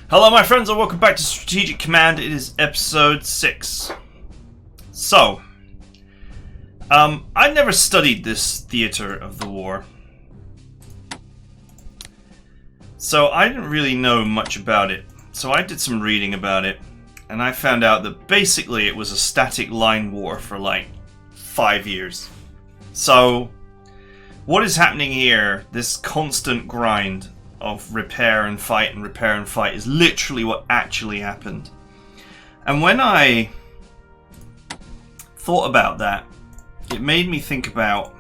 Hello my friends and welcome back to Strategic Command. It is episode 6. So, I never studied this theater of the war. So I didn't really know much about it. So I did some reading about it. And I found out that basically it was a static line war for like 5 years. So, what is happening here, this constant grind of repair and fight is literally what actually happened. And when I thought about that, it made me think about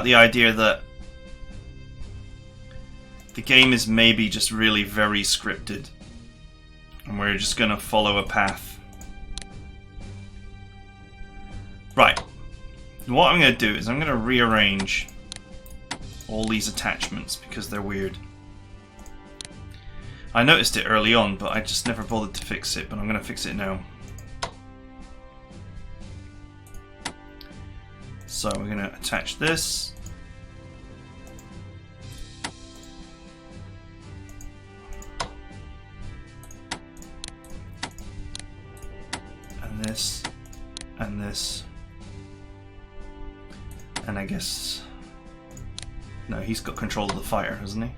the idea that the game is maybe just really very scripted and we're just gonna follow a path. Right. What I'm going to do is I'm going to rearrange all these attachments because they're weird. I noticed it early on, but I just never bothered to fix it, but I'm going to fix it now. So we're going to attach this. And this. And this. And I guess... No, he's got control of the fire, hasn't he?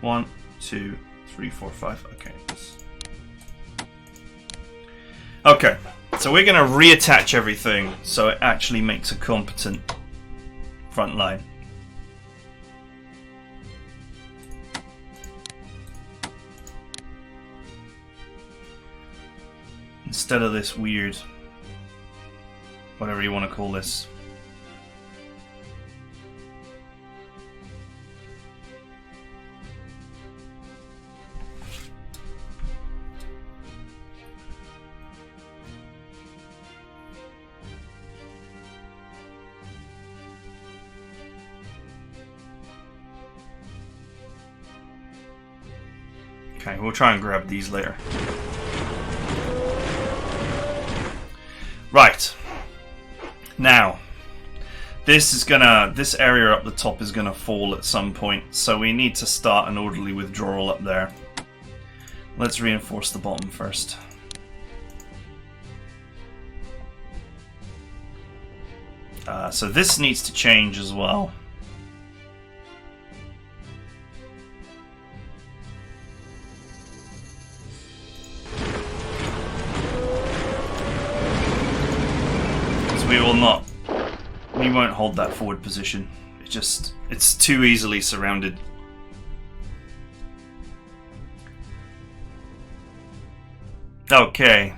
1, 2, 3, 4, 5. Okay. Okay, so we're going to reattach everything so it actually makes a competent front line. Instead of this weird... whatever you want to call this. Okay, we'll try and grab these later. Right. Now, this area up the top is gonna fall at some point, so we need to start an orderly withdrawal up there. Let's reinforce the bottom first. So this needs to change as well. We won't hold that forward position. It's too easily surrounded. Okay.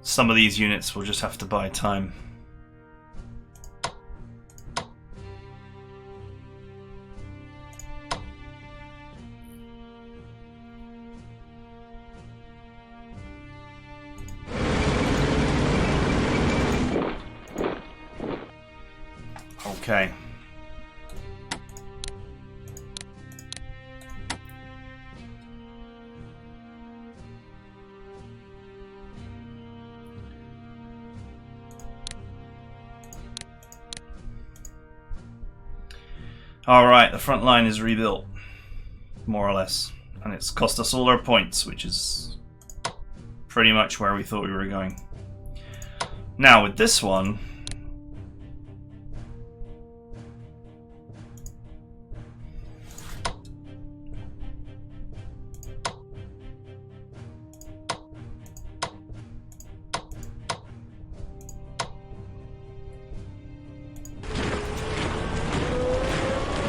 Some of these units will just have to buy time. Okay. Alright, the front line is rebuilt, more or less, and it's cost us all our points, which is pretty much where we thought we were going. Now with this one,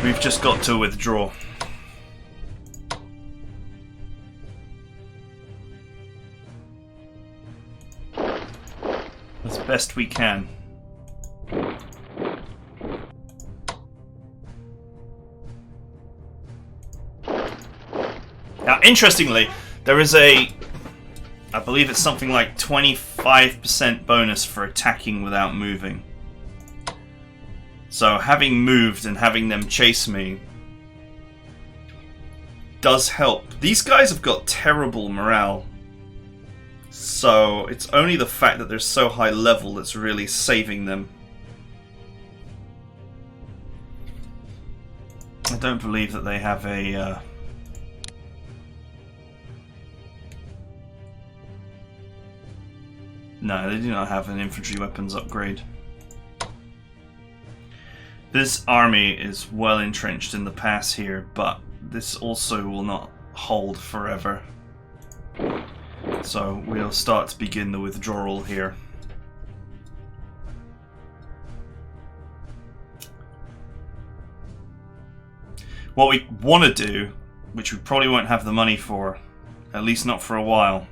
we've just got to withdraw. As best we can. Now, interestingly, there is I believe it's something like 25 5% bonus for attacking without moving. So having moved and having them chase me does help. These guys have got terrible morale. So it's only the fact that they're so high level that's really saving them. I don't believe that they have a... No, they do not have an infantry weapons upgrade. This army is well entrenched in the pass here, but this also will not hold forever. So we'll start to begin the withdrawal here. What we want to do, which we probably won't have the money for, at least not for a while,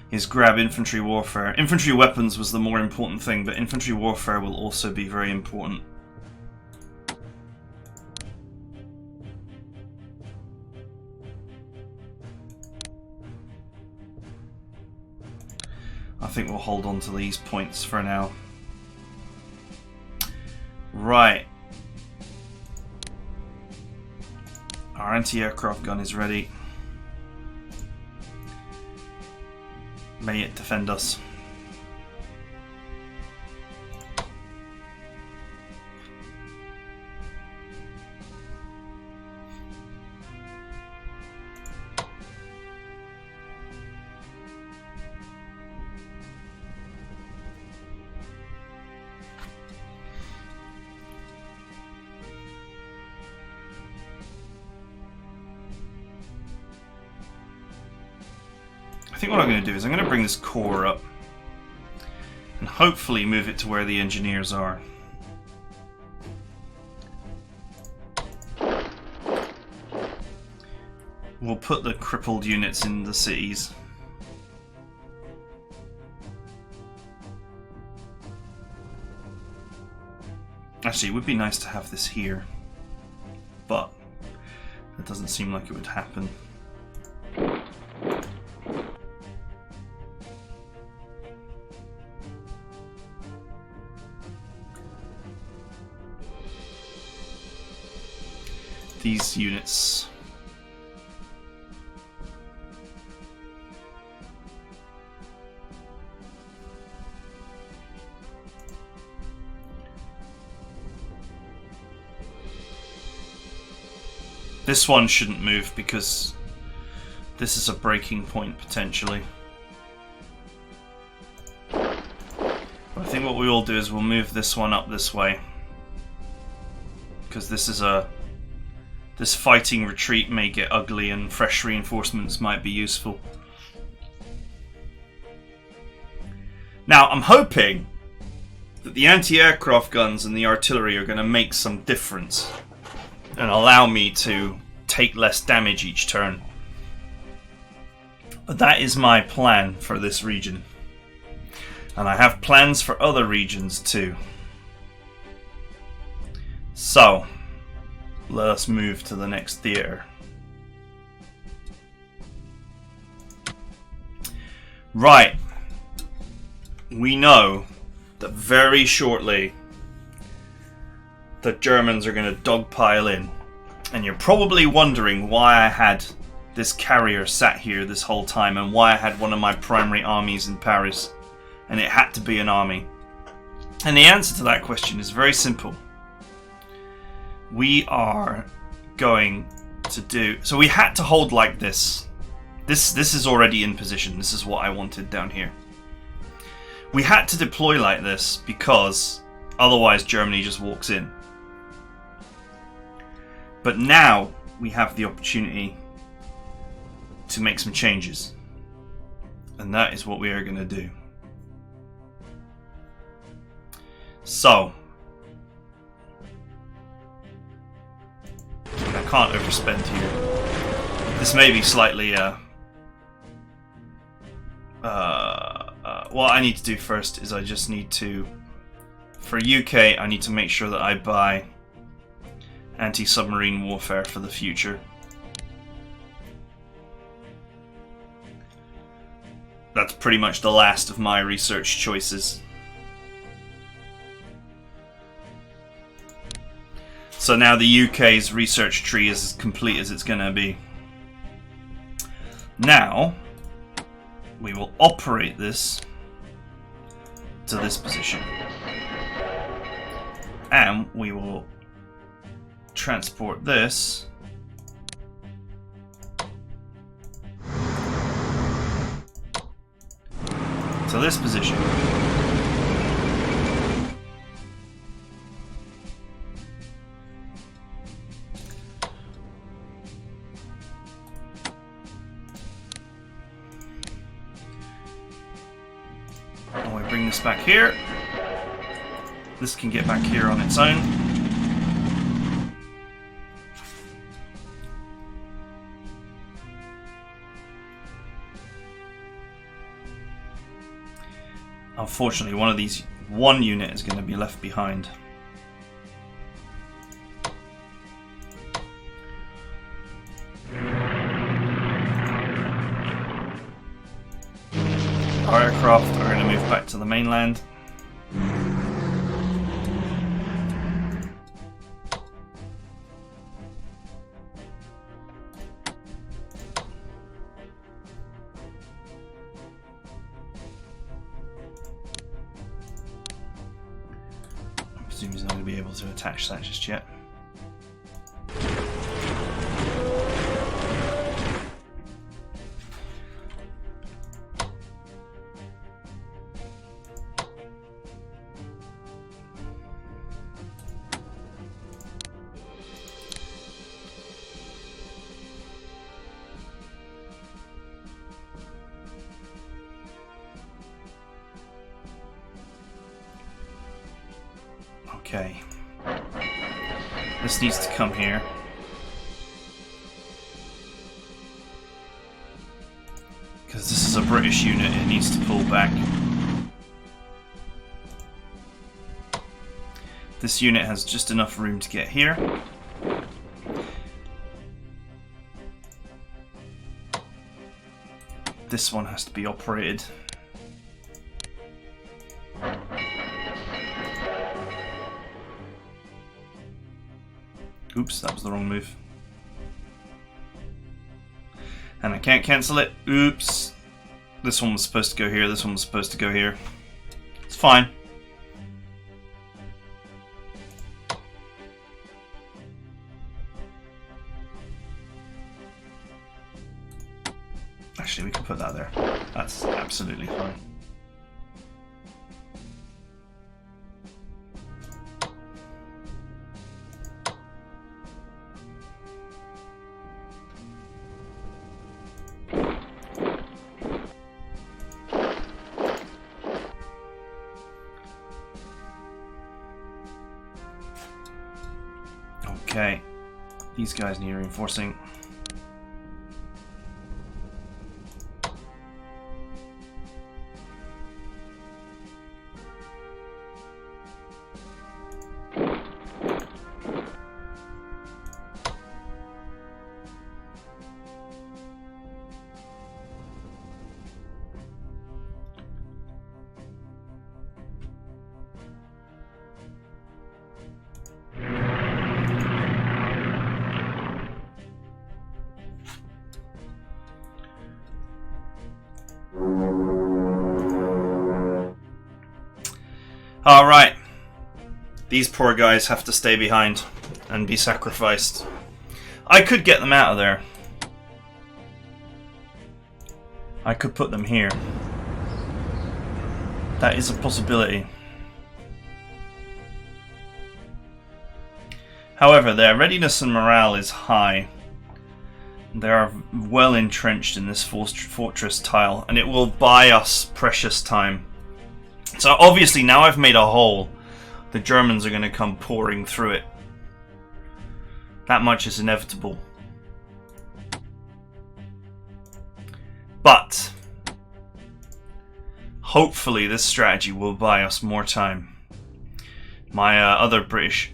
is grab infantry warfare. Infantry weapons was the more important thing, but infantry warfare will also be very important. I think we'll hold on to these points for now. Right. Our anti-aircraft gun is ready. May it defend us. I think what I'm going to do is I'm going to bring this core up and hopefully move it to where the engineers are. We'll put the crippled units in the cities. Actually, it would be nice to have this here, but it doesn't seem like it would happen. These units. This one shouldn't move because this is a breaking point potentially. But I think what we will do is we'll move this one up this way, because this fighting retreat may get ugly and fresh reinforcements might be useful. Now, I'm hoping that the anti-aircraft guns and the artillery are going to make some difference and allow me to take less damage each turn. But that is my plan for this region. And I have plans for other regions too. So, let us move to the next theater. Right. We know that very shortly the Germans are going to dogpile in. And you're probably wondering why I had this carrier sat here this whole time and why I had one of my primary armies in Paris. And it had to be an army. And the answer to that question is very simple. We are going to do... So we had to hold like this. This is already in position. This is what I wanted down here. We had to deploy like this because otherwise Germany just walks in. But now we have the opportunity to make some changes. And that is what we are going to do. So, I can't overspend here. This may be slightly what I need to do first is I just need to, for UK, I need to make sure that I buy anti-submarine warfare for the future. that's pretty much the last of my research choices. So now the UK's research tree is as complete as it's going to be. Now, we will operate this to this position. And we will transport this to this position. And we bring this back here. This can get back here on its own. Unfortunately, one unit is going to be left behind. Our aircraft are going to move back to the mainland. I presume he's not going to be able to attach that just yet. Okay, this needs to come here. Because this is a British unit, it needs to pull back. This unit has just enough room to get here. This one has to be operated. Oops, that was the wrong move. And I can't cancel it. Oops. This one was supposed to go here, this one was supposed to go here. It's fine. Actually, we can put that there. That's absolutely fine. Okay, these guys need reinforcing. Alright, these poor guys have to stay behind and be sacrificed. I could get them out of there. I could put them here. That is a possibility. However, their readiness and morale is high. They are well entrenched in this fortress tile, and it will buy us precious time. So obviously now I've made a hole, the Germans are going to come pouring through it. That much is inevitable. But hopefully this strategy will buy us more time. My other British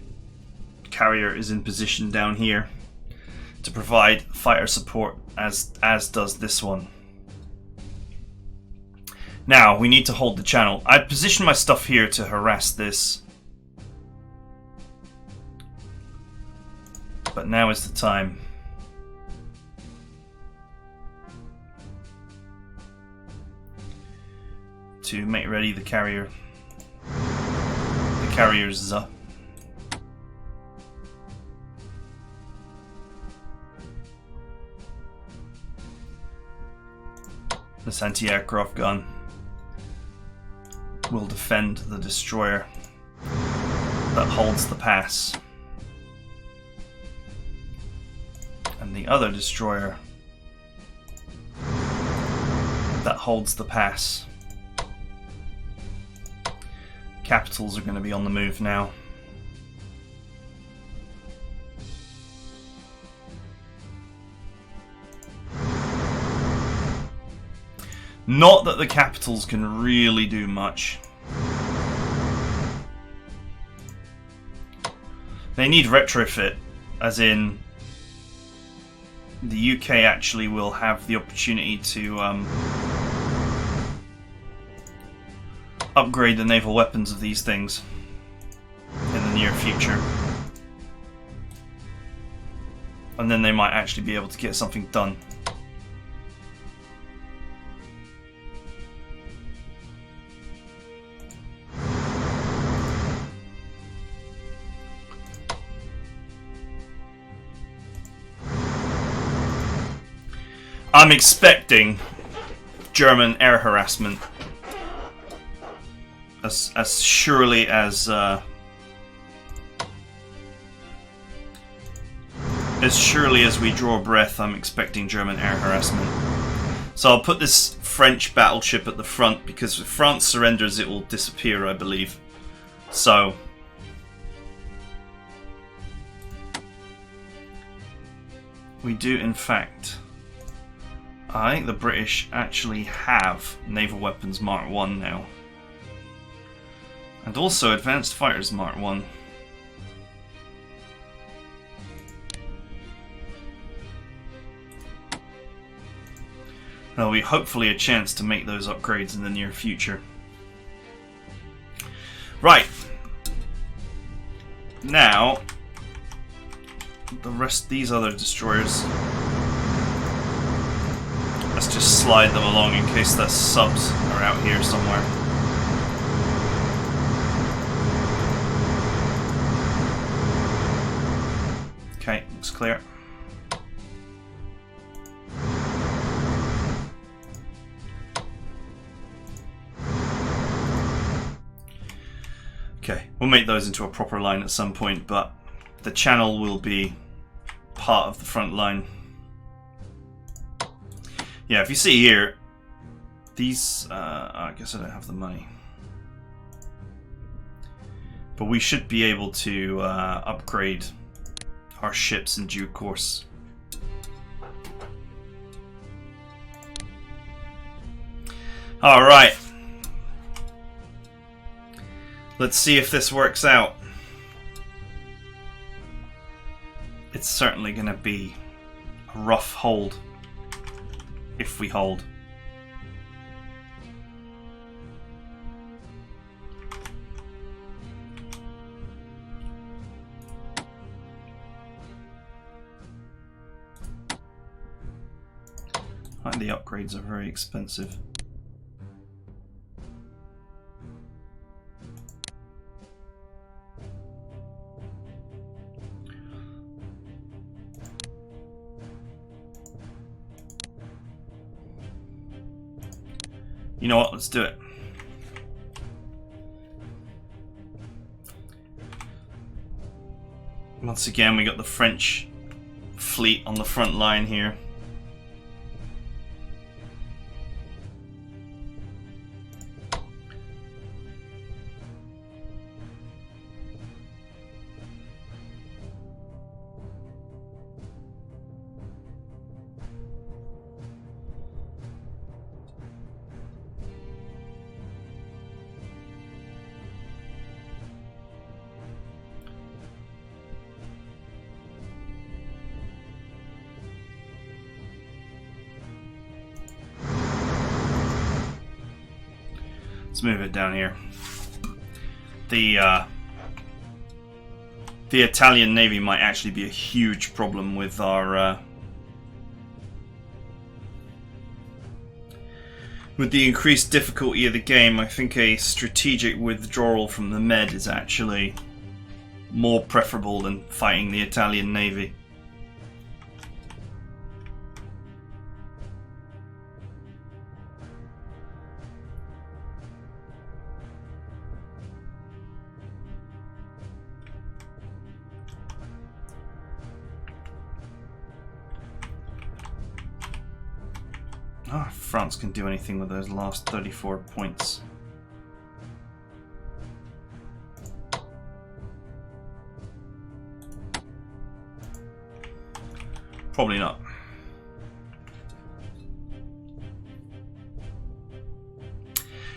carrier is in position down here to provide fighter support, as does this one. Now, we need to hold the channel. I'd position my stuff here to harass this. But now is the time. To make ready the carrier. The carriers. This anti-aircraft gun will defend the destroyer that holds the pass. And the other destroyer that holds the pass. Capitals are going to be on the move now. Not that the capitals can really do much. They need retrofit, as in the UK actually will have the opportunity to upgrade the naval weapons of these things in the near future. And then they might actually be able to get something done. I'm expecting German air harassment as surely as we draw breath. I'm expecting German air harassment. So I'll put this French battleship at the front because if France surrenders, it will disappear, I believe. So we do, in fact. I think the British actually have naval weapons Mark 1 now. And also advanced fighters Mark 1. There'll be hopefully a chance to make those upgrades in the near future. Right. Now, the rest, these other destroyers. Let's just slide them along in case the subs are out here somewhere. Okay, looks clear. Okay, we'll make those into a proper line at some point, but the channel will be part of the front line. Yeah, if you see here, these, I guess I don't have the money. But we should be able to upgrade our ships in due course. Alright. Let's see if this works out. It's certainly going to be a rough hold. If we hold. And the upgrades are very expensive. You know what, let's do it. Once again, we got the French fleet on the front line here. move it down here. The Italian Navy might actually be a huge problem with our with the increased difficulty of the game. I think a strategic withdrawal from the Med is actually more preferable than fighting the Italian Navy. Oh, if France can do anything with those last 34 points. Probably not.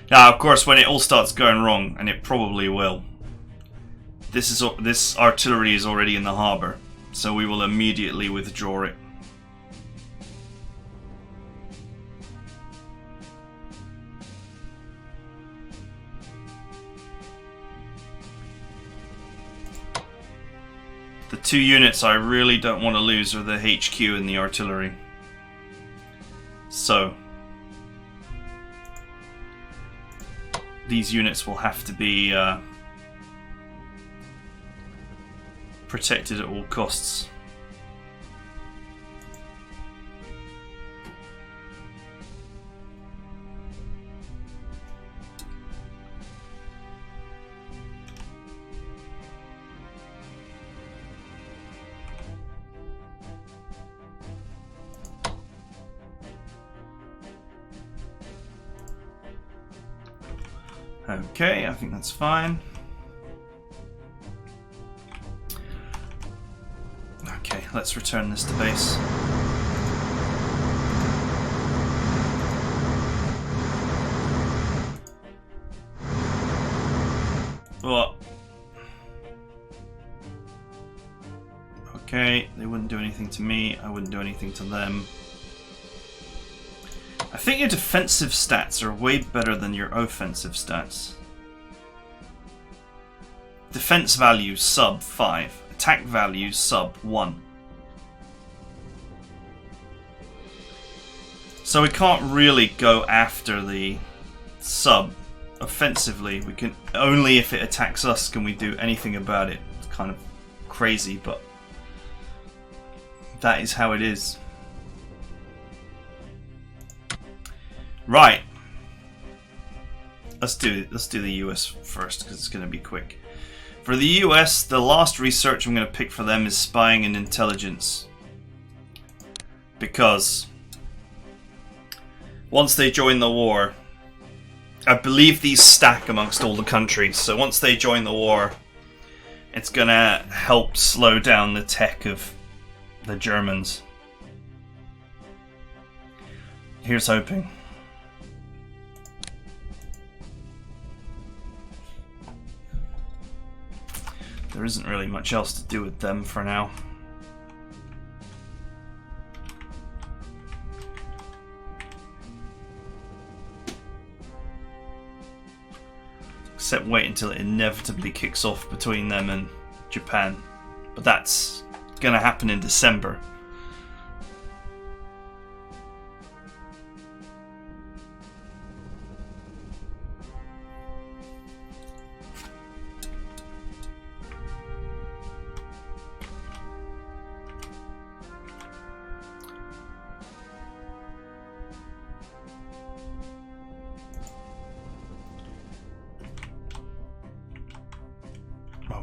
Now, of course, when it all starts going wrong, and it probably will, this artillery is already in the harbour, so we will immediately withdraw it. The two units I really don't want to lose are the HQ and the artillery. So these units will have to be protected at all costs. Okay, I think that's fine. Okay, let's return this to base. What? Okay, they wouldn't do anything to me, I wouldn't do anything to them. I think your defensive stats are way better than your offensive stats. Defense value sub 5, attack value sub 1. So we can't really go after the sub offensively. We can only if it attacks us can we do anything about it. It's kind of crazy, but that is how it is. Right. Let's do the US first because it's going to be quick. For the US, the last research I'm going to pick for them is spying and intelligence. Because once they join the war, I believe these stack amongst all the countries. So once they join the war, it's going to help slow down the tech of the Germans. Here's hoping. There isn't really much else to do with them for now. Except wait until it inevitably kicks off between them and Japan. But that's going to happen in December.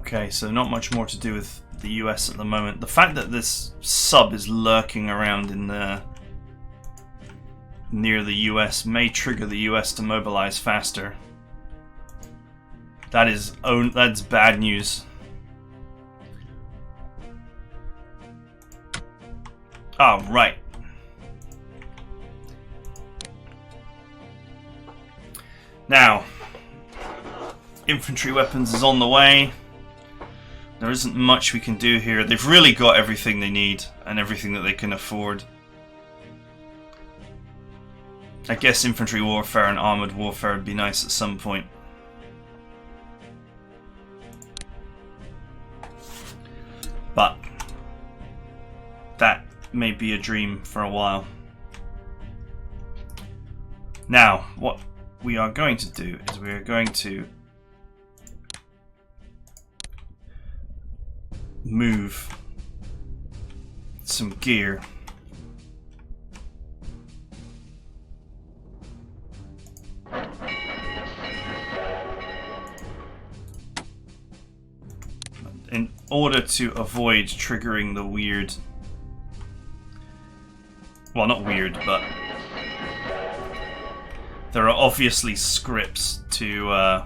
Okay, so not much more to do with the US at the moment. The fact that this sub is lurking around in the near the US may trigger the US to mobilize faster. That's bad news. Oh, right. Now, infantry weapons is on the way. There isn't much we can do here. They've really got everything they need and everything that they can afford. I guess infantry warfare and armoured warfare would be nice at some point. But that may be a dream for a while. Now, what we are going to do is we are going to move some gear in order to avoid triggering the weird, well, not weird, but there are obviously scripts to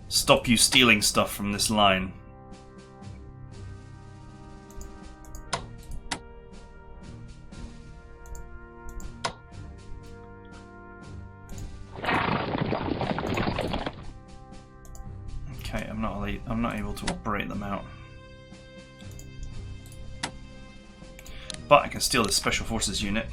stop you stealing stuff from this line. Okay, I'm not able to operate them out. But I can steal this Special Forces unit.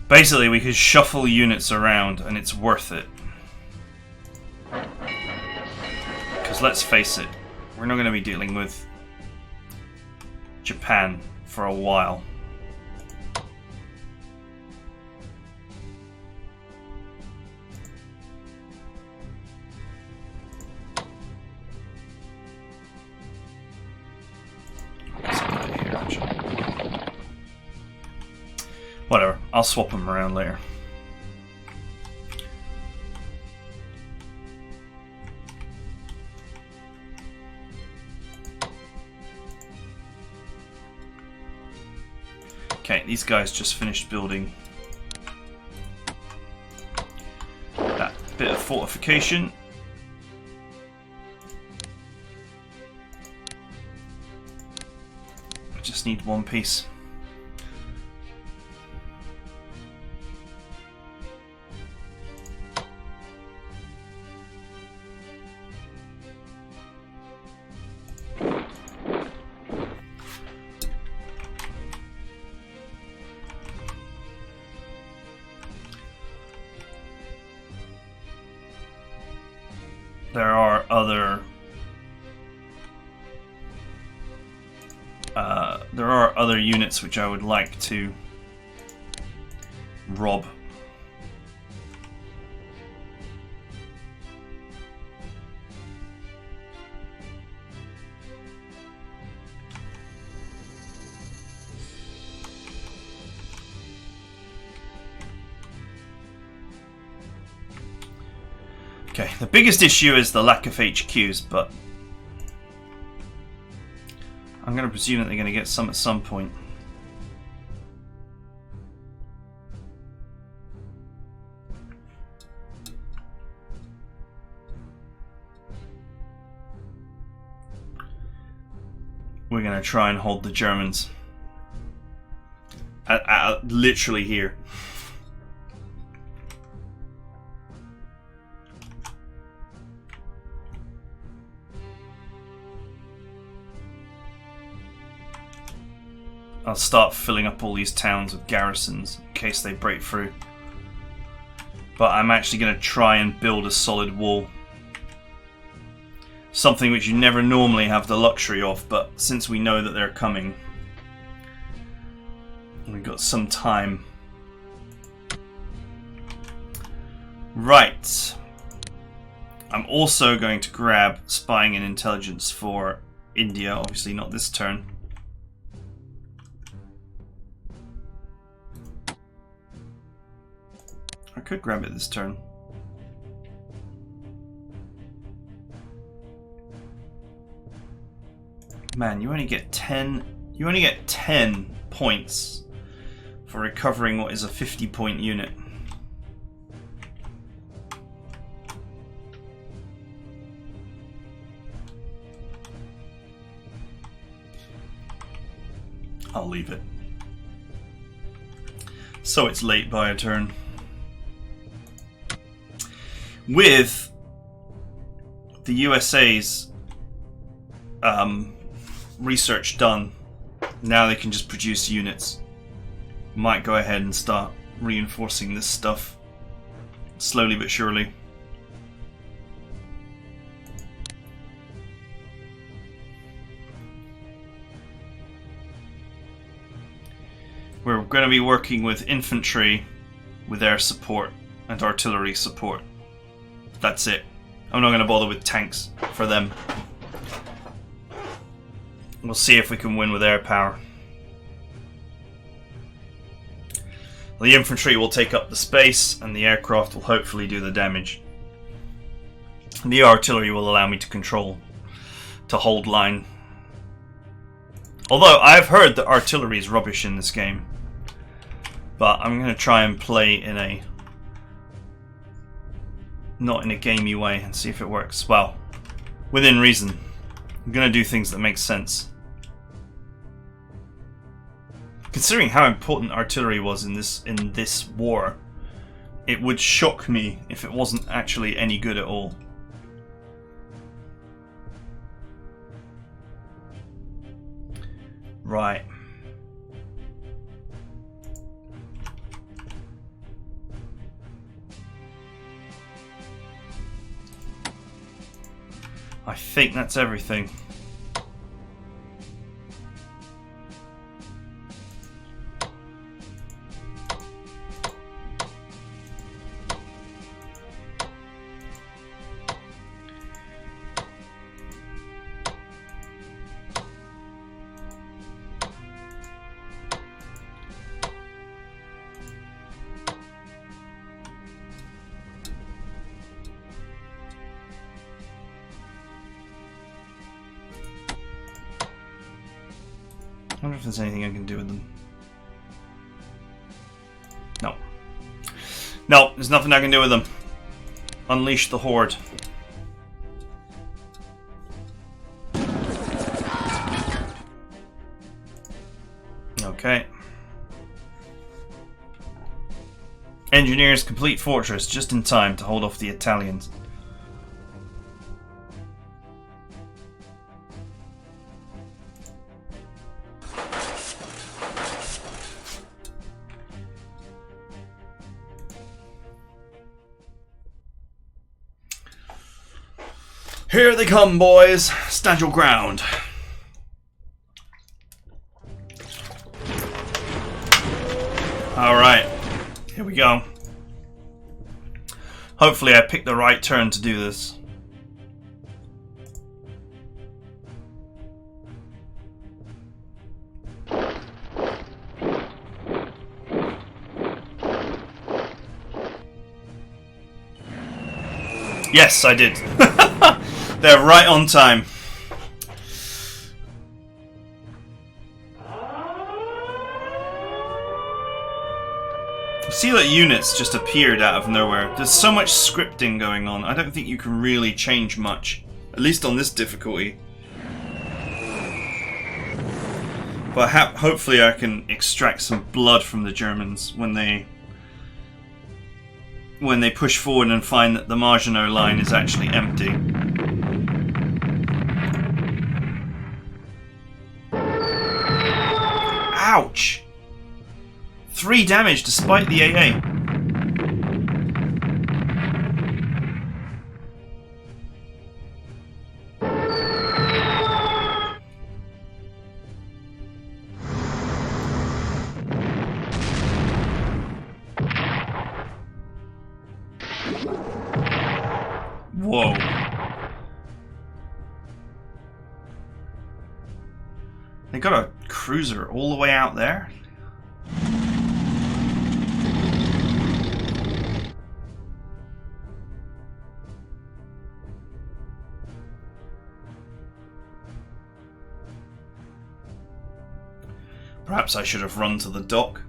Basically, we could shuffle units around and it's worth it. Because let's face it, we're not going to be dealing with Japan for a while. Whatever, I'll swap them around later. Okay, these guys just finished building that bit of fortification. I just need one piece. There are other units which I would like to rob. Okay, the biggest issue is the lack of HQs, but I'm going to presume that they're going to get some at some point. We're going to try and hold the Germans at literally here. I'll start filling up all these towns with garrisons in case they break through. But I'm actually going to try and build a solid wall. Something which you never normally have the luxury of, but since we know that they're coming, we've got some time. Right. I'm also going to grab spying and intelligence for India, obviously not this turn. I could grab it this turn. Man, you only get 10 points for recovering what is a 50-point unit. I'll leave it. So it's late by a turn. With the USA's research done, now they can just produce units. Might go ahead and start reinforcing this stuff slowly but surely. We're going to be working with infantry with air support and artillery support. That's it. I'm not going to bother with tanks for them. We'll see if we can win with air power. The infantry will take up the space and the aircraft will hopefully do the damage. The artillery will allow me to hold line. Although I've heard that artillery is rubbish in this game. But I'm going to try and play in a not in a gamey way and see if it works. Well, within reason. I'm going to do things that make sense. Considering how important artillery was in this war, it would shock me if it wasn't actually any good at all. Right. I think that's everything. I wonder if there's anything I can do with them. No. No, there's nothing I can do with them. Unleash the horde. Okay. Engineers complete fortress just in time to hold off the Italians. Here they come, boys. Stand your ground. Alright. Here we go. Hopefully I picked the right turn to do this. Yes, I did. They're right on time. See that units just appeared out of nowhere. There's so much scripting going on. I don't think you can really change much. At least on this difficulty. But hopefully I can extract some blood from the Germans when they push forward and find that the Maginot line is actually empty. Ouch! 3 damage despite the AA. Whoa. They got a cruiser all the way out there? Perhaps I should have run to the dock.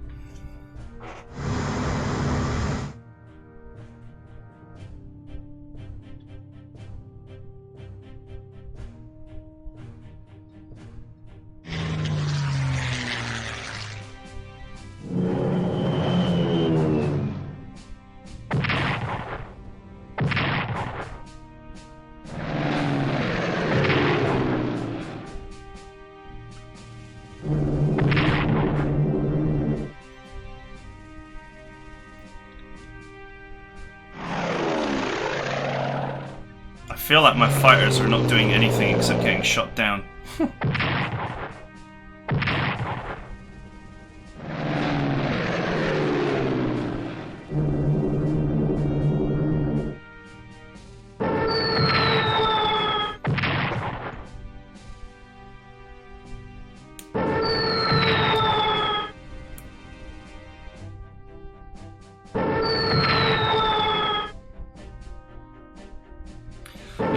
feel like my fighters are not doing anything except getting shot down.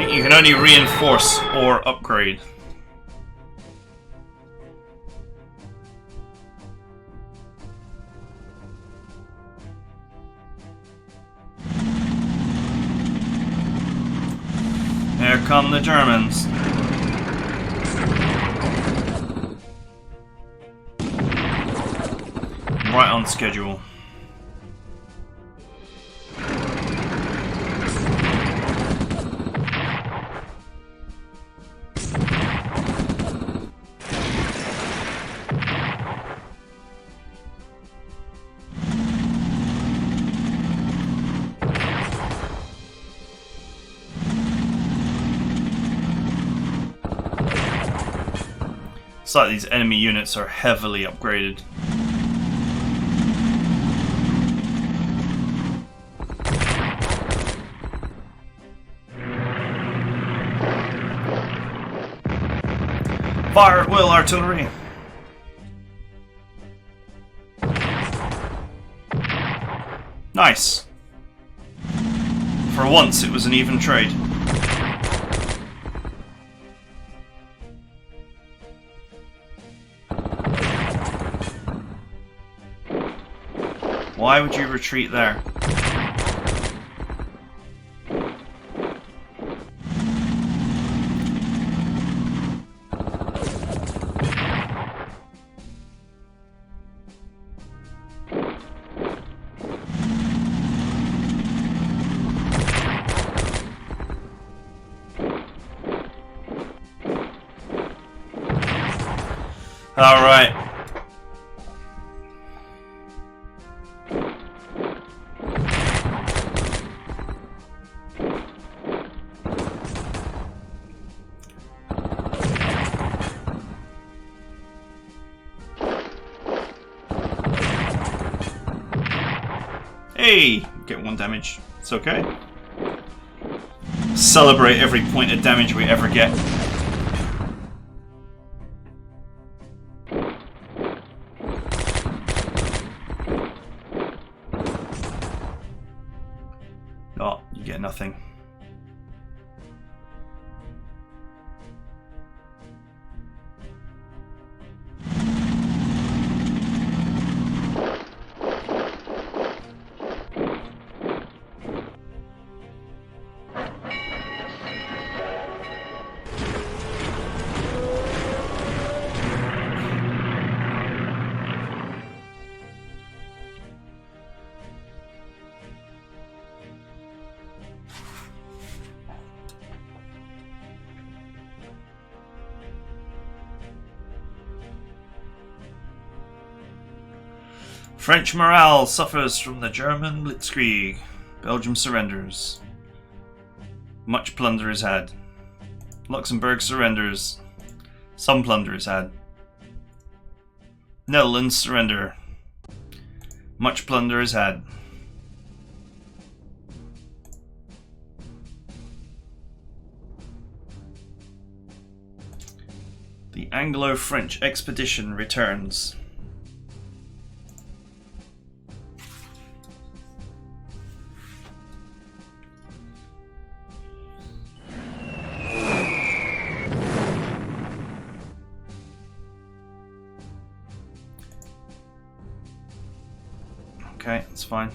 You can only reinforce or upgrade. Here come the Germans. Right on schedule. It's like these enemy units are heavily upgraded. Fire at will, artillery! Nice! For once it was an even trade. Why would you retreat there? All right. Hey, get 1 damage. It's okay. Celebrate every point of damage we ever get. Oh, you get nothing. French morale suffers from the German blitzkrieg. Belgium surrenders. Much plunder is had. Luxembourg surrenders. Some plunder is had. Netherlands surrender. Much plunder is had. The Anglo-French expedition returns. Okay, that's fine.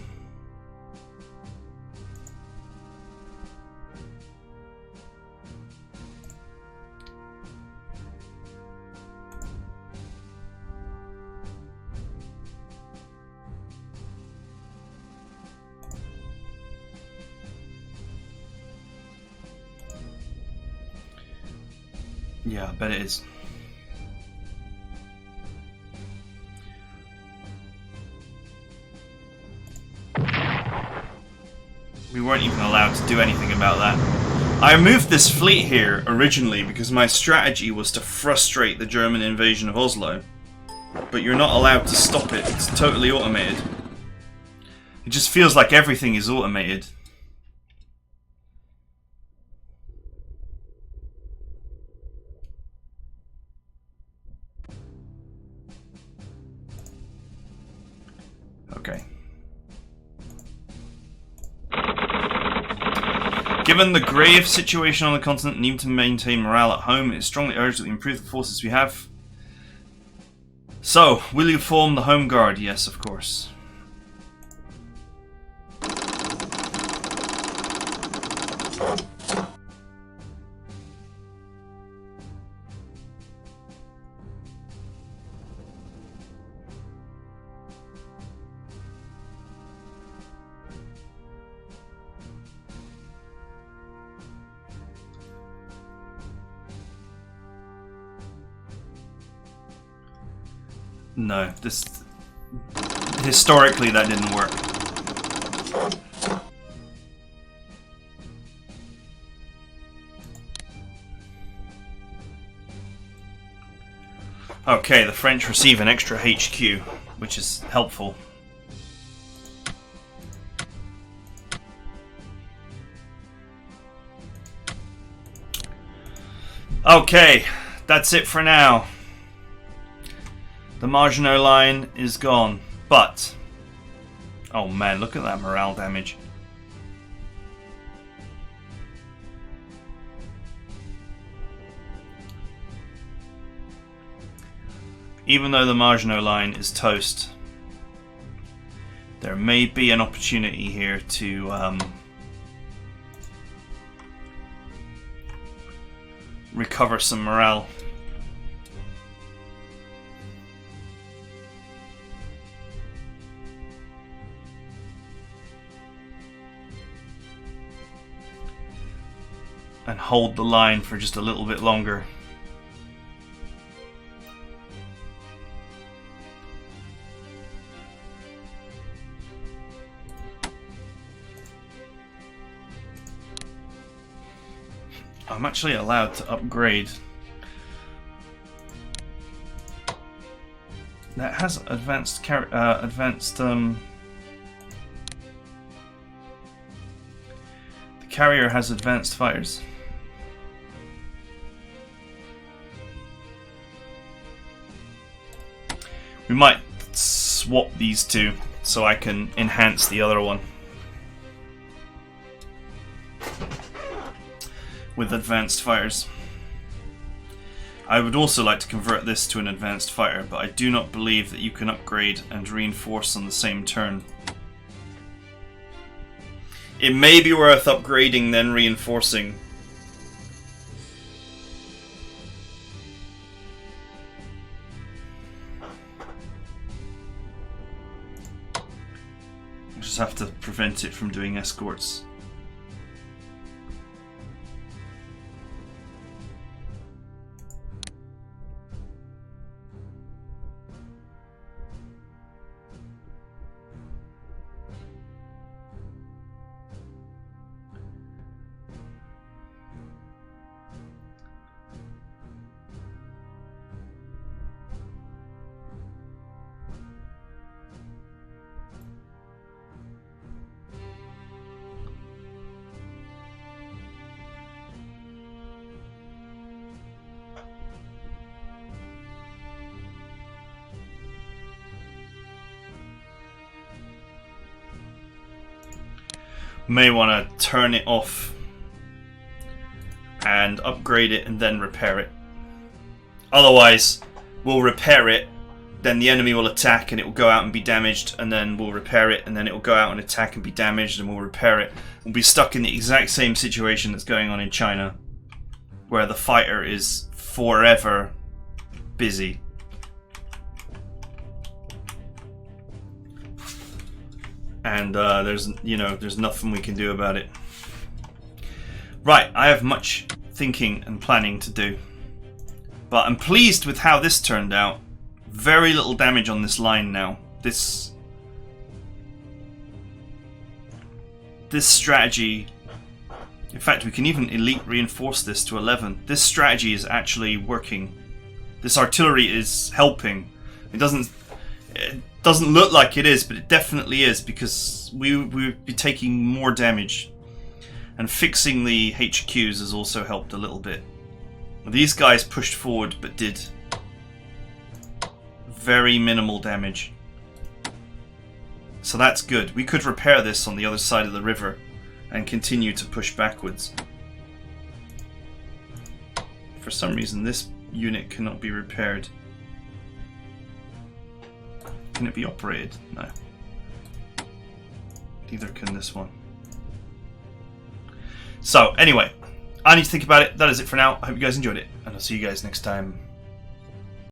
Yeah, I bet it is. We weren't even allowed to do anything about that. I moved this fleet here originally because my strategy was to frustrate the German invasion of Oslo. But you're not allowed to stop it. It's totally automated. It just feels like everything is automated. Okay. Given the grave situation on the continent and even to maintain morale at home, it is strongly urged that we improve the forces we have. So, will you form the Home Guard? Yes, of course. No, this... historically that didn't work. Okay, the French receive an extra HQ, which is helpful. Okay, that's it for now. The Maginot Line is gone, but... oh man, look at that morale damage. Even though the Maginot Line is toast, there may be an opportunity here to recover some morale. And hold the line for just a little bit longer. I'm actually allowed to upgrade. That has advanced the carrier has advanced fighters. We might swap these two so I can enhance the other one with advanced fighters. I would also like to convert this to an advanced fighter, but I do not believe that you can upgrade and reinforce on the same turn. It may be worth upgrading then reinforcing. Just have to prevent it from doing escorts. May want to turn it off and upgrade it and then repair it. Otherwise, we'll repair it, then the enemy will attack and it will go out and be damaged, and then we'll repair it and then it will go out and attack and be damaged, and we'll repair it. We'll be stuck in the exact same situation that's going on in China, where the fighter is forever busy. And there's nothing we can do about it. Right, I have much thinking and planning to do, but I'm pleased with how this turned out. Very little damage on this line now. This strategy In fact, we can even elite reinforce this to 11. This strategy is actually working. This artillery is helping. It doesn't look like it is, but it definitely is, because we would be taking more damage. And fixing the HQs has also helped a little bit. These guys pushed forward but did very minimal damage. So that's good. We could repair this on the other side of the river and continue to push backwards. For some reason this unit cannot be repaired. Can it be operated? No. Neither can this one. So anyway, I need to think about it. That is it for now. I hope you guys enjoyed it, and I'll see you guys next time.